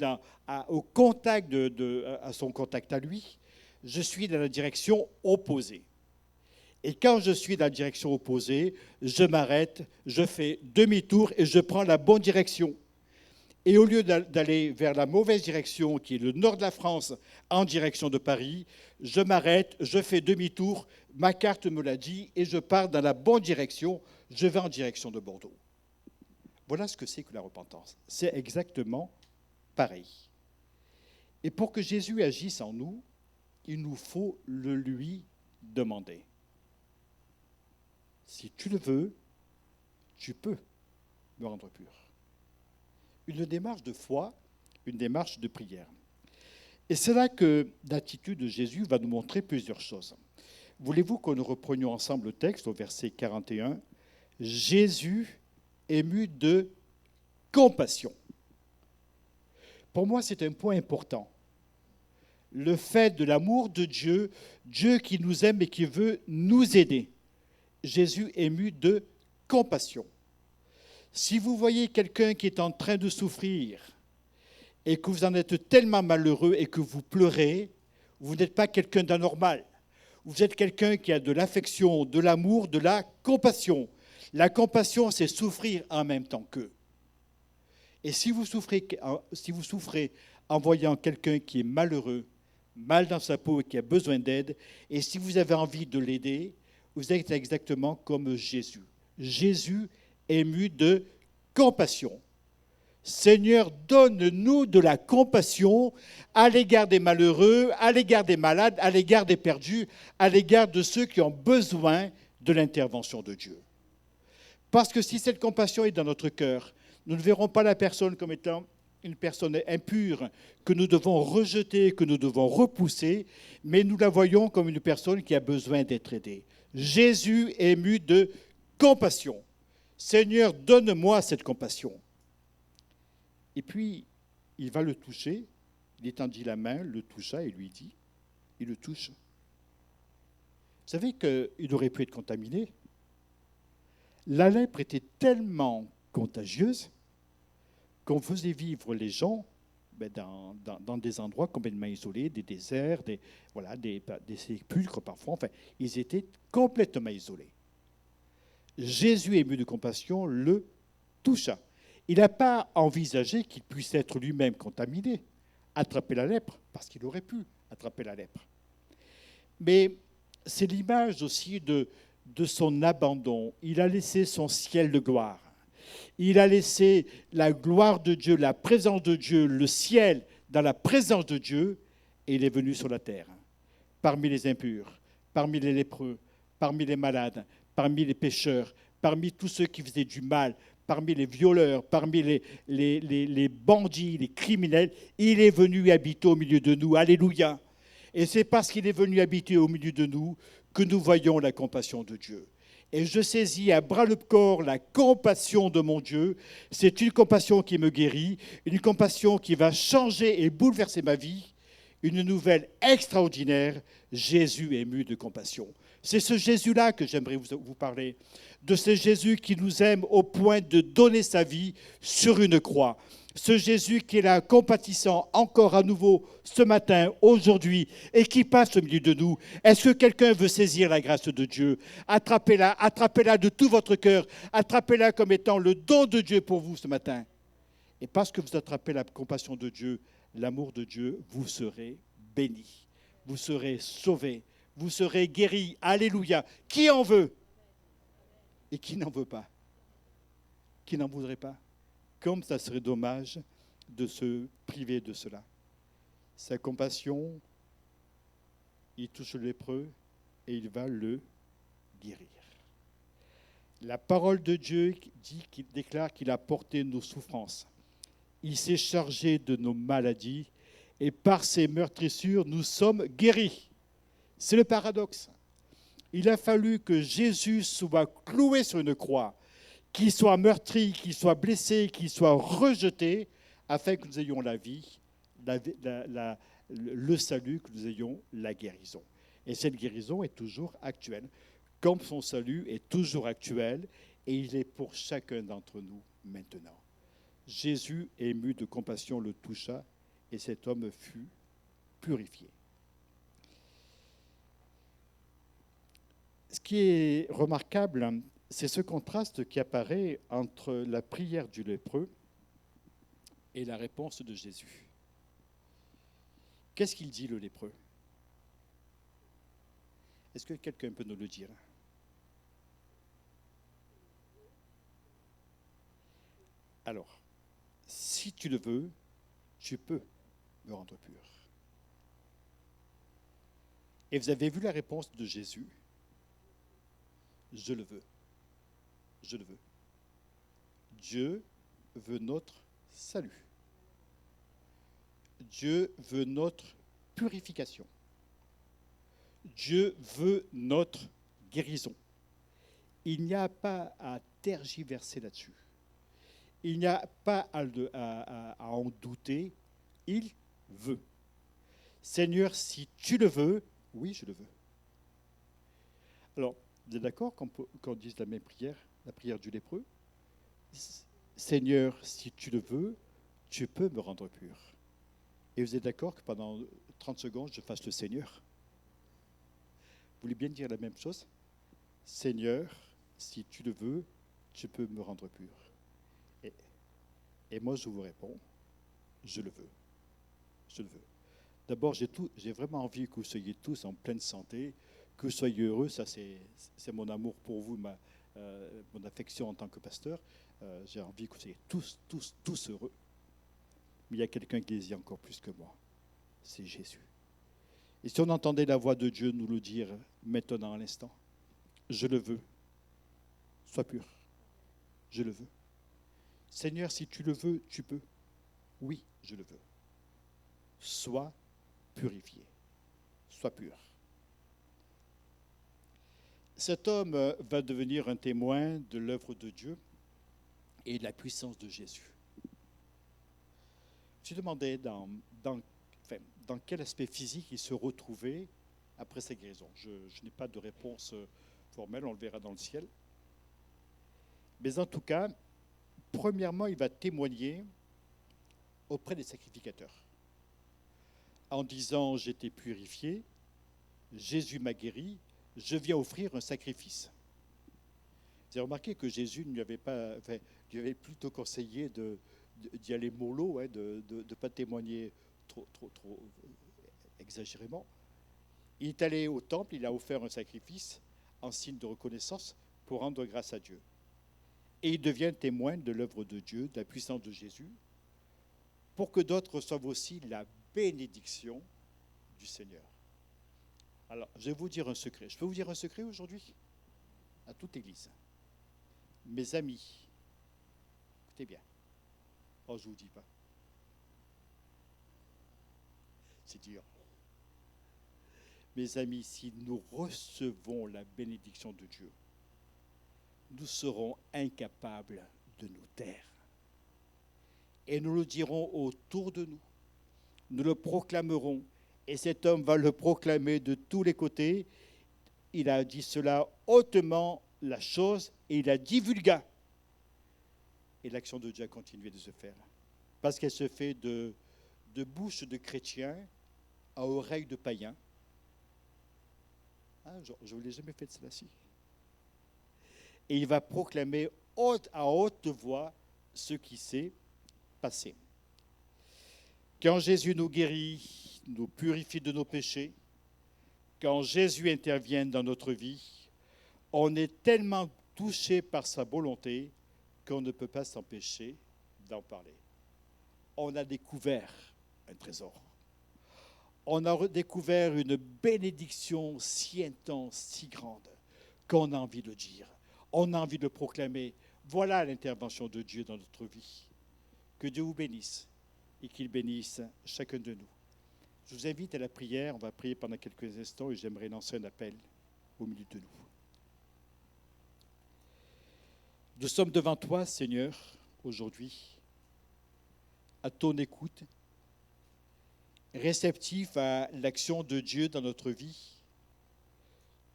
D: au contact à son contact à lui. Je suis dans la direction opposée. Et quand je suis dans la direction opposée, je m'arrête, je fais demi-tour et je prends la bonne direction. Et au lieu d'aller vers la mauvaise direction, qui est le nord de la France, en direction de Paris, je m'arrête, je fais demi-tour, ma carte me l'a dit, et je pars dans la bonne direction, je vais en direction de Bordeaux. Voilà ce que c'est que la repentance. C'est exactement pareil. Et pour que Jésus agisse en nous, il nous faut le lui demander. Si tu le veux, tu peux me rendre pur. Une démarche de foi, une démarche de prière. Et c'est là que l'attitude de Jésus va nous montrer plusieurs choses. Voulez-vous que nous reprenions ensemble le texte au verset 41 ? Jésus ému de compassion. Pour moi, c'est un point important. Le fait de l'amour de Dieu, Dieu qui nous aime et qui veut nous aider. Jésus ému de compassion. Si vous voyez quelqu'un qui est en train de souffrir et que vous en êtes tellement malheureux et que vous pleurez, vous n'êtes pas quelqu'un d'anormal. Vous êtes quelqu'un qui a de l'affection, de l'amour, de la compassion. La compassion, c'est souffrir en même temps qu'eux. Et si vous souffrez en voyant quelqu'un qui est malheureux, mal dans sa peau et qui a besoin d'aide, et si vous avez envie de l'aider, vous êtes exactement comme Jésus. Jésus ému de compassion. Seigneur, donne-nous de la compassion à l'égard des malheureux, à l'égard des malades, à l'égard des perdus, à l'égard de ceux qui ont besoin de l'intervention de Dieu. Parce que si cette compassion est dans notre cœur, nous ne verrons pas la personne comme étant une personne impure que nous devons rejeter, que nous devons repousser, mais nous la voyons comme une personne qui a besoin d'être aidée. Jésus ému de compassion. Seigneur, donne-moi cette compassion. Et puis, il va le toucher. Il étendit la main, le toucha et lui dit, il le touche. Vous savez qu'il aurait pu être contaminé. La lèpre était tellement contagieuse qu'on faisait vivre les gens dans des endroits complètement isolés, des déserts, des sépulcres parfois. Enfin, ils étaient complètement isolés. Jésus, ému de compassion, le toucha. Il n'a pas envisagé qu'il puisse être lui-même contaminé. attraper la lèpre, parce qu'il aurait pu attraper la lèpre. Mais c'est l'image aussi de son abandon. Il a laissé son ciel de gloire. Il a laissé la gloire de Dieu, la présence de Dieu, le ciel dans la présence de Dieu, et il est venu sur la terre, parmi les impurs, parmi les lépreux, parmi les malades, parmi les pécheurs, parmi tous ceux qui faisaient du mal, parmi les violeurs, parmi les bandits, les criminels. Il est venu habiter au milieu de nous. Alléluia. Et c'est parce qu'il est venu habiter au milieu de nous que nous voyons la compassion de Dieu. Et je saisis à bras le corps la compassion de mon Dieu. C'est une compassion qui me guérit, une compassion qui va changer et bouleverser ma vie. Une nouvelle extraordinaire, Jésus est ému de compassion. C'est ce Jésus-là que j'aimerais vous parler, de ce Jésus qui nous aime au point de donner sa vie sur une croix. Ce Jésus qui est là, compatissant encore à nouveau ce matin, aujourd'hui, et qui passe au milieu de nous. Est-ce que quelqu'un veut saisir la grâce de Dieu? Attrapez-la de tout votre cœur. Attrapez-la comme étant le don de Dieu pour vous ce matin. Et parce que vous attrapez la compassion de Dieu, l'amour de Dieu, vous serez bénis. Vous serez sauvés. Vous serez guéris. Alléluia. Qui en veut? Et qui n'en veut pas? Qui n'en voudrait pas? Comme ça serait dommage de se priver de cela. Sa compassion, il touche le lépreux et il va le guérir. La parole de Dieu déclare qu'il a porté nos souffrances. Il s'est chargé de nos maladies et par ses meurtrissures, nous sommes guéris. C'est le paradoxe. Il a fallu que Jésus soit cloué sur une croix, qu'il soit meurtri, qu'il soit blessé, qu'il soit rejeté, afin que nous ayons la vie, le salut, que nous ayons la guérison. Et cette guérison est toujours actuelle, comme son salut est toujours actuel, et il est pour chacun d'entre nous maintenant. Jésus, ému de compassion, le toucha, et cet homme fut purifié. Ce qui est remarquable, c'est ce contraste qui apparaît entre la prière du lépreux et la réponse de Jésus. Qu'est-ce qu'il dit, le lépreux? Est-ce que quelqu'un peut nous le dire? Alors, si tu le veux, tu peux me rendre pur. Et vous avez vu la réponse de Jésus? Je le veux. Je le veux. Dieu veut notre salut. Dieu veut notre purification. Dieu veut notre guérison. Il n'y a pas à tergiverser là-dessus. Il n'y a pas à en douter. Il veut. Seigneur, si tu le veux, oui, je le veux. Alors, vous êtes d'accord quand on dise la même prière, la prière du lépreux? Seigneur, si tu le veux, tu peux me rendre pur. Et vous êtes d'accord que pendant 30 secondes, je fasse le Seigneur? Vous voulez bien dire la même chose? Seigneur, si tu le veux, tu peux me rendre pur. Et moi, je vous réponds, je le veux. Je le veux. D'abord, j'ai vraiment envie que vous soyez tous en pleine santé, que vous soyez heureux. Ça, c'est mon amour pour vous, mon affection en tant que pasteur. J'ai envie que vous soyez tous heureux. Mais il y a quelqu'un qui les dit encore plus que moi. C'est Jésus. Et si on entendait la voix de Dieu nous le dire maintenant à l'instant, je le veux. Sois pur. Je le veux. Seigneur, si tu le veux, tu peux. Oui, je le veux. Sois purifié. Sois pur. Cet homme va devenir un témoin de l'œuvre de Dieu et de la puissance de Jésus. Je me demandais dans quel aspect physique il se retrouvait après sa guérison. Je n'ai pas de réponse formelle, on le verra dans le ciel. Mais en tout cas, premièrement, il va témoigner auprès des sacrificateurs en disant « J'ai été purifié, Jésus m'a guéri, je viens offrir un sacrifice ». Vous avez remarqué que Jésus lui avait plutôt conseillé d'y aller mollo, de ne pas témoigner trop exagérément. Il est allé au temple, il a offert un sacrifice en signe de reconnaissance pour rendre grâce à Dieu. Et il devient témoin de l'œuvre de Dieu, de la puissance de Jésus, pour que d'autres reçoivent aussi la bénédiction du Seigneur. Alors, je vais vous dire un secret. Je peux vous dire un secret aujourd'hui à toute Église. Mes amis, écoutez bien. Oh, je ne vous dis pas. C'est dur. Mes amis, si nous recevons la bénédiction de Dieu, nous serons incapables de nous taire. Et nous le dirons autour de nous. Nous le proclamerons. Et cet homme va le proclamer de tous les côtés. Il a dit cela hautement, la chose, et il la divulgua. Et l'action de Dieu a continué de se faire. Parce qu'elle se fait de bouche de chrétiens à oreilles de païens. Ah, je ne vous l'ai jamais fait de cela-ci. Et il va proclamer à haute voix ce qui s'est passé. Quand Jésus nous guérit, nous purifie de nos péchés, quand Jésus intervient dans notre vie, on est tellement touché par sa volonté qu'on ne peut pas s'empêcher d'en parler. On a découvert un trésor. On a découvert une bénédiction si intense, si grande, qu'on a envie de le dire. On a envie de le proclamer. Voilà l'intervention de Dieu dans notre vie. Que Dieu vous bénisse et qu'il bénisse chacun de nous. Je vous invite à la prière. On va prier pendant quelques instants et j'aimerais lancer un appel au milieu de nous. Nous sommes devant toi, Seigneur, aujourd'hui, à ton écoute, réceptifs à l'action de Dieu dans notre vie,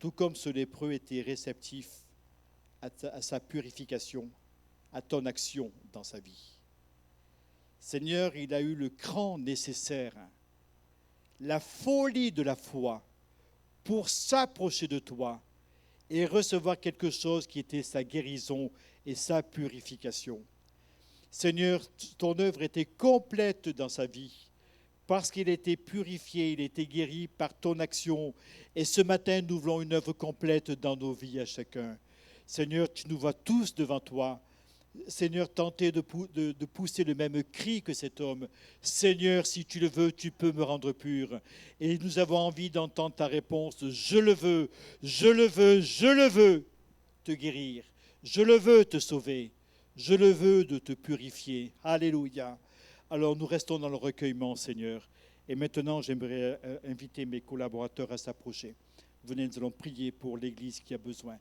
D: tout comme ce lépreux était réceptif à sa purification, à ton action dans sa vie. Seigneur, il a eu le cran nécessaire, la folie de la foi pour s'approcher de toi et recevoir quelque chose qui était sa guérison et sa purification. Seigneur, ton œuvre était complète dans sa vie parce qu'il était purifié, il était guéri par ton action. Et ce matin, nous voulons une œuvre complète dans nos vies à chacun. Seigneur, tu nous vois tous devant toi. Seigneur, tenter de pousser le même cri que cet homme. Seigneur, si tu le veux, tu peux me rendre pur. Et nous avons envie d'entendre ta réponse. Je le veux, je le veux, je le veux te guérir. Je le veux te sauver. Je le veux de te purifier. Alléluia. Alors nous restons dans le recueillement, Seigneur. Et maintenant, j'aimerais inviter mes collaborateurs à s'approcher. Venez, nous allons prier pour l'Église qui a besoin.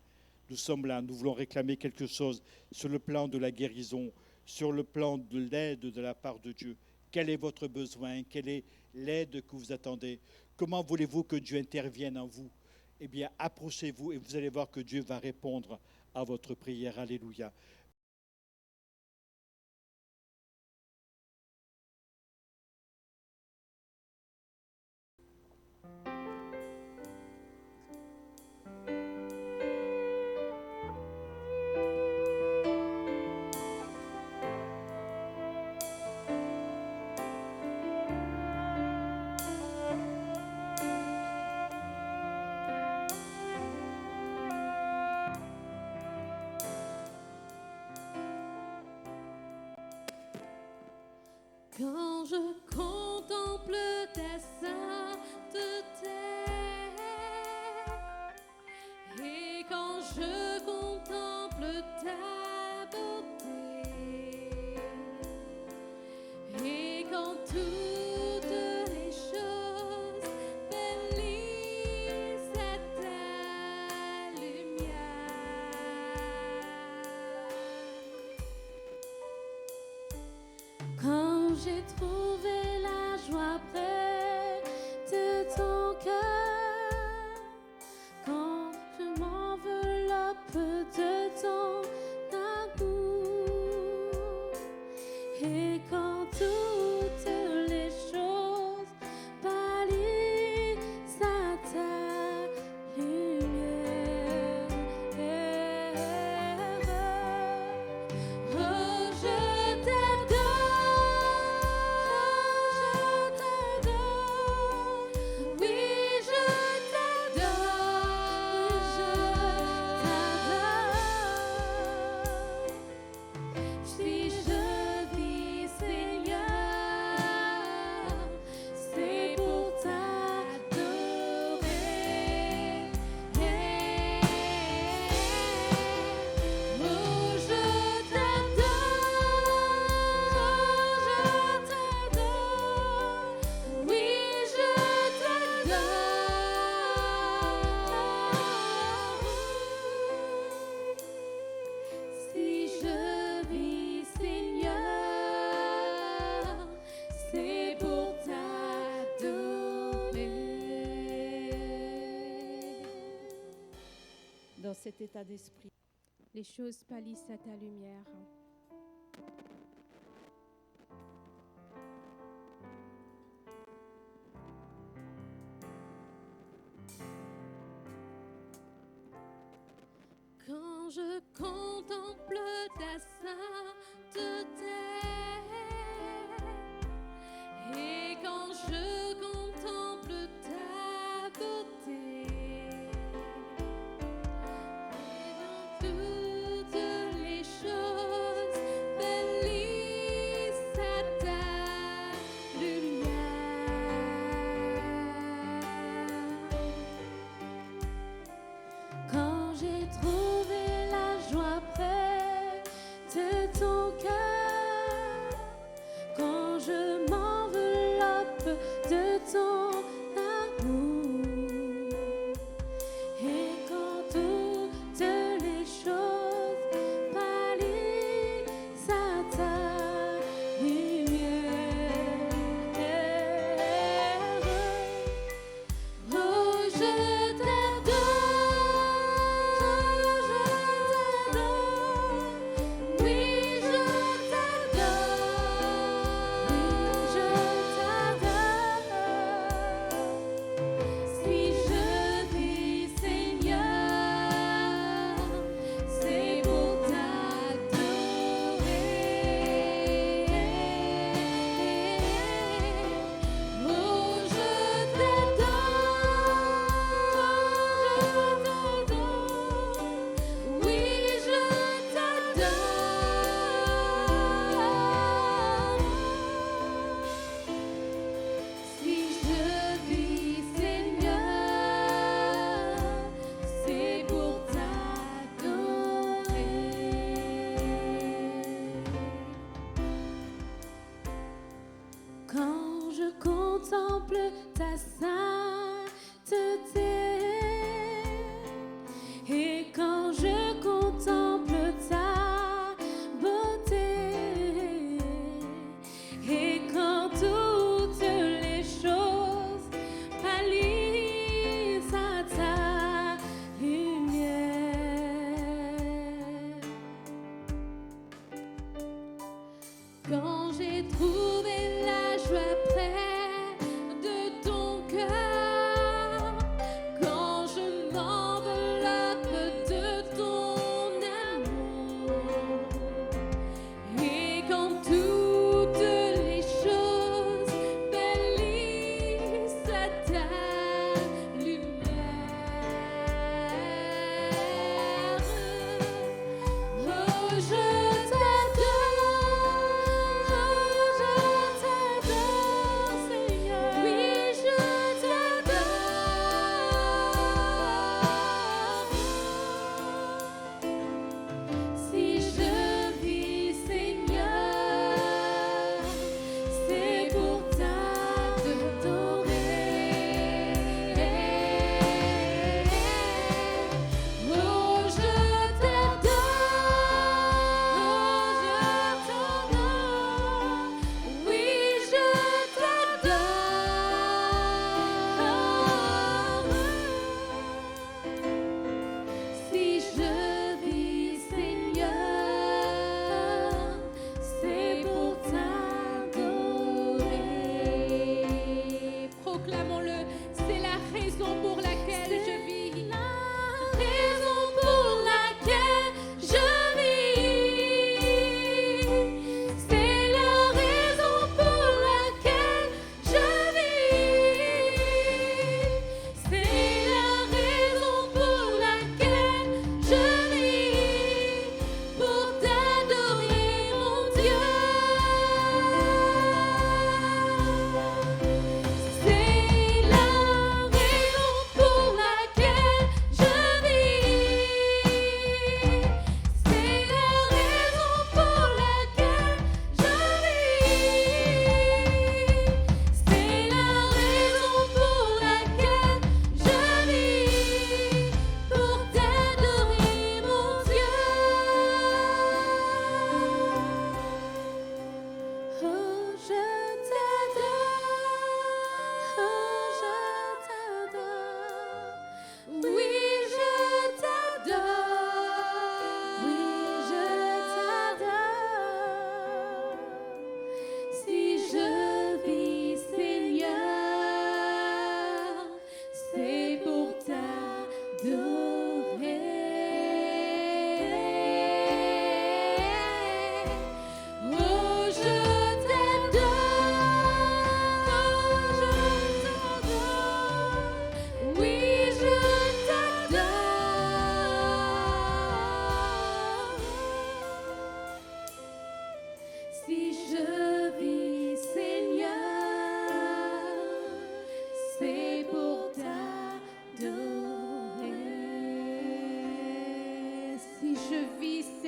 D: Nous sommes là, nous voulons réclamer quelque chose sur le plan de la guérison, sur le plan de l'aide de la part de Dieu. Quel est votre besoin? Quelle est l'aide que vous attendez? Comment voulez-vous que Dieu intervienne en vous? Eh bien, approchez-vous et vous allez voir que Dieu va répondre à votre prière. Alléluia.
C: Quand je contemple ta sainteté et quand je contemple ta beauté et quand toutes les choses bellissent à ta lumière, quand j'ai trop
A: dans cet état d'esprit.
B: Les choses pâlissent à ta lumière.
C: Quand je contemple ta sainteté et quand je contemple ta beauté, et dans toutes les choses pâlissent à ta lumière. Quand j'ai trouvé la joie près de ton cœur, quand je m'enveloppe de ton amour, et quand toutes les choses pâlissent à ta lumière. Oh, je t'adore,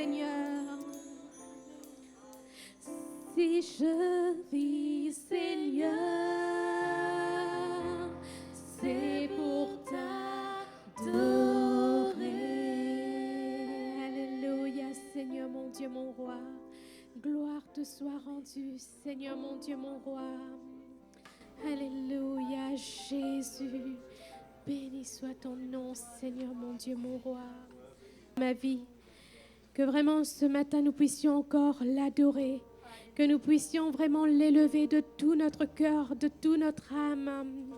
C: Seigneur. Si je vis, Seigneur, c'est pour t'adorer. Alléluia, Seigneur mon Dieu, mon roi. Gloire te soit rendue, Seigneur mon Dieu, mon roi. Alléluia, Jésus. Béni soit ton nom, Seigneur mon Dieu, mon roi. Ma vie, que vraiment ce matin nous puissions encore l'adorer, que nous puissions vraiment l'élever de tout notre cœur, de toute notre âme.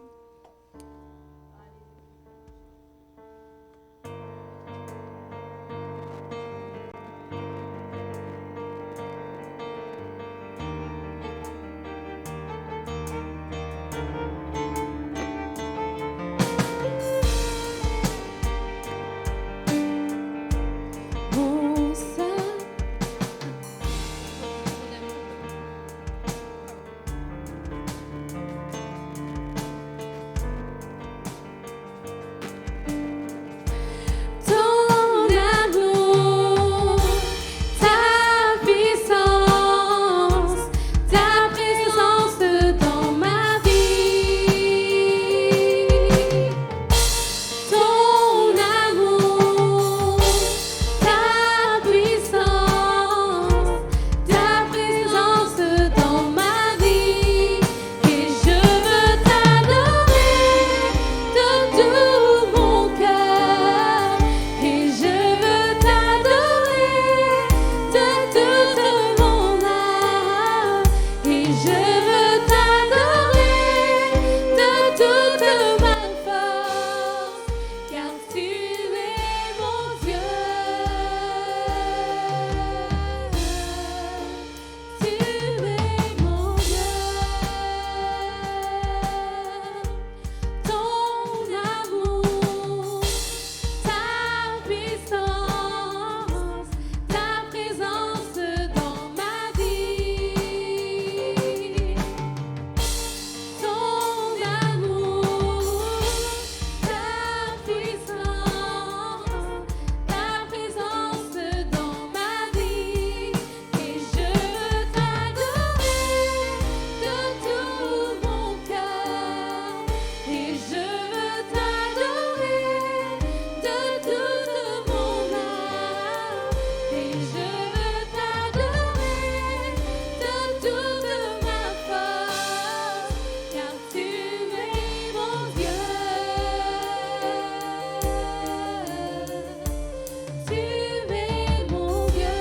C: Mon Saint, ton amour, ta puissance, ta présence dans ma vie. Ton amour, ta puissance, ta présence dans ma vie. Et je veux t'adorer de tout mon cœur. Et je veux t'adorer de toute mon âme. Et je veux t'adorer de toute ma force. Car tu es mon Dieu. Tu es mon Dieu. Ton amour, ta puissance, ta présence dans ma vie. Ton amour, ta puissance, ta présence dans ma vie. Et je veux t'adorer de tout mon cœur. Et je veux t'adorer de toute mon âme. Et je veux t'adorer de toute ma force. Car tu es mon Dieu. Tu es mon Dieu.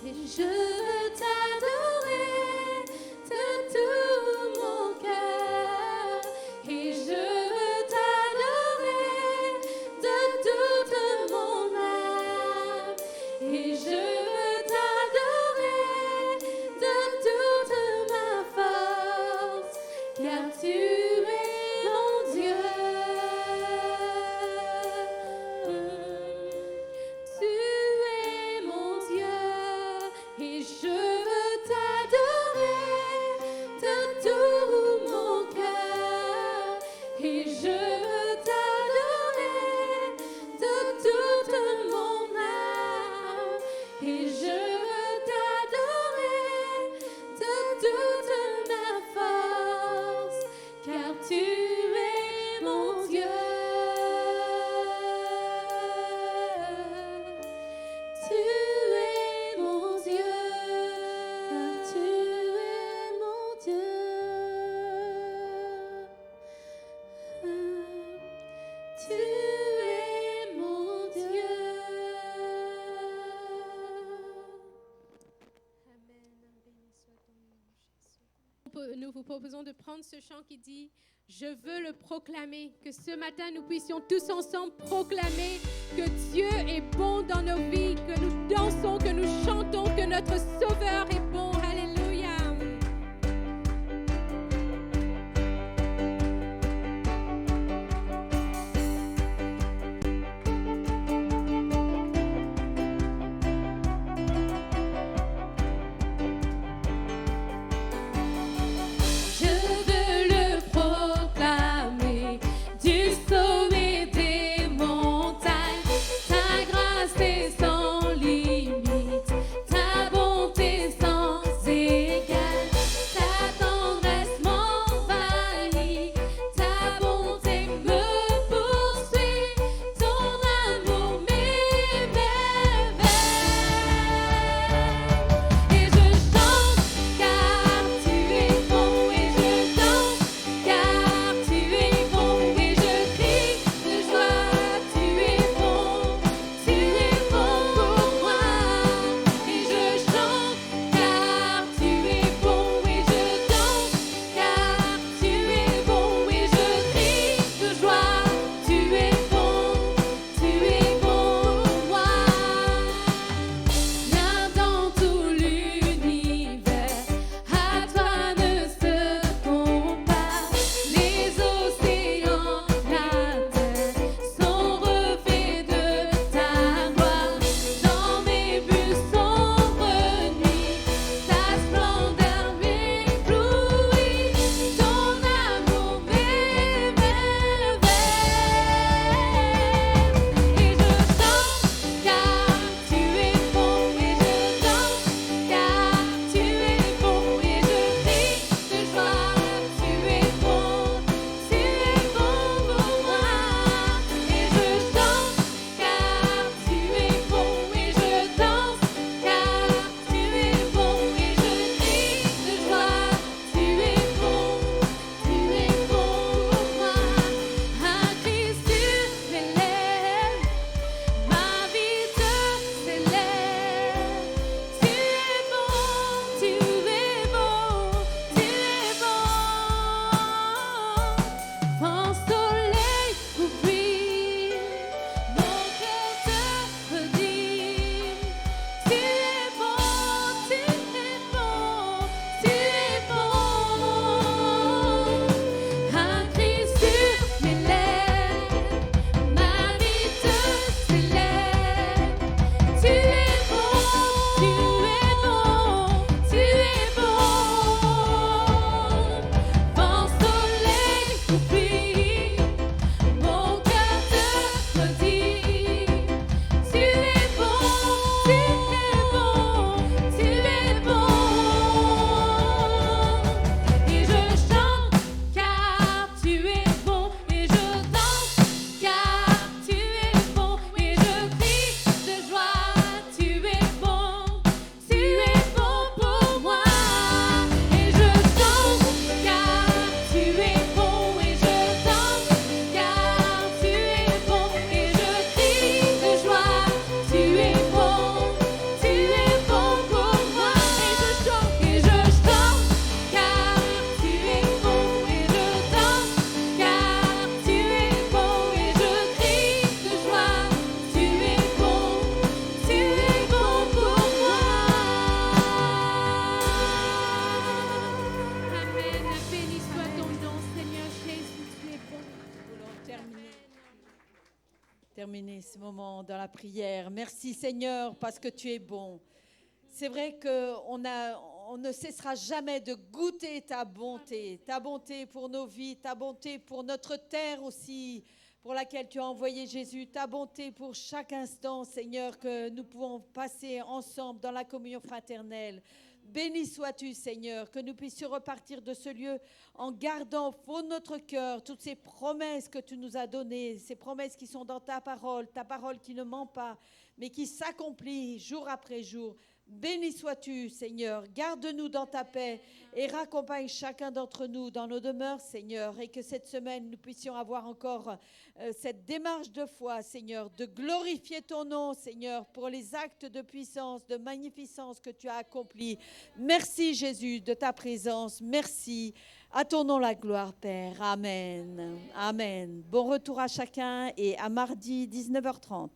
C: Et je veux t'adorer de tout mon cœur. Et je veux t'adorer de toute mon âme. Et je veux t'adorer de toute ma force. Car tu es mon Dieu. Tu es mon Dieu. Et je veux t'adorer de tout mon cœur. Et je veux t'adorer de toute mon âme. Et je veux t'adorer de toute ma force. Car tu es mon Dieu. Tu es mon Dieu. Car tu es mon Dieu. Tu es mon Dieu. Amen. Béni soit ton nom, Jésus. Nous vous proposons de prendre ce chant qui dit « Je veux le proclamer », que ce matin nous puissions tous ensemble proclamer que Dieu est bon dans nos vies, que nous dansons, que nous chantons, que notre Sauveur est bon. Alléluia.
A: Terminer ce moment dans la prière. Merci Seigneur parce que tu es bon. C'est vrai qu'on ne cessera jamais de goûter ta bonté pour nos vies, ta bonté pour notre terre aussi, pour laquelle tu as envoyé Jésus, ta bonté pour chaque instant, Seigneur, que nous pouvons passer ensemble dans la communion fraternelle. Béni sois-tu, Seigneur, que nous puissions repartir de ce lieu en gardant au fond de notre cœur toutes ces promesses que tu nous as données, ces promesses qui sont dans ta parole qui ne ment pas, mais qui s'accomplit jour après jour. Béni sois-tu, Seigneur. Garde-nous dans ta paix et raccompagne chacun d'entre nous dans nos demeures, Seigneur. Et que cette semaine, nous puissions avoir encore cette démarche de foi, Seigneur, de glorifier ton nom, Seigneur, pour les actes de puissance, de magnificence que tu as accomplis. Merci, Jésus, de ta présence. Merci. À ton nom la gloire, Père. Amen. Amen. Bon retour à chacun et à mardi 19h30.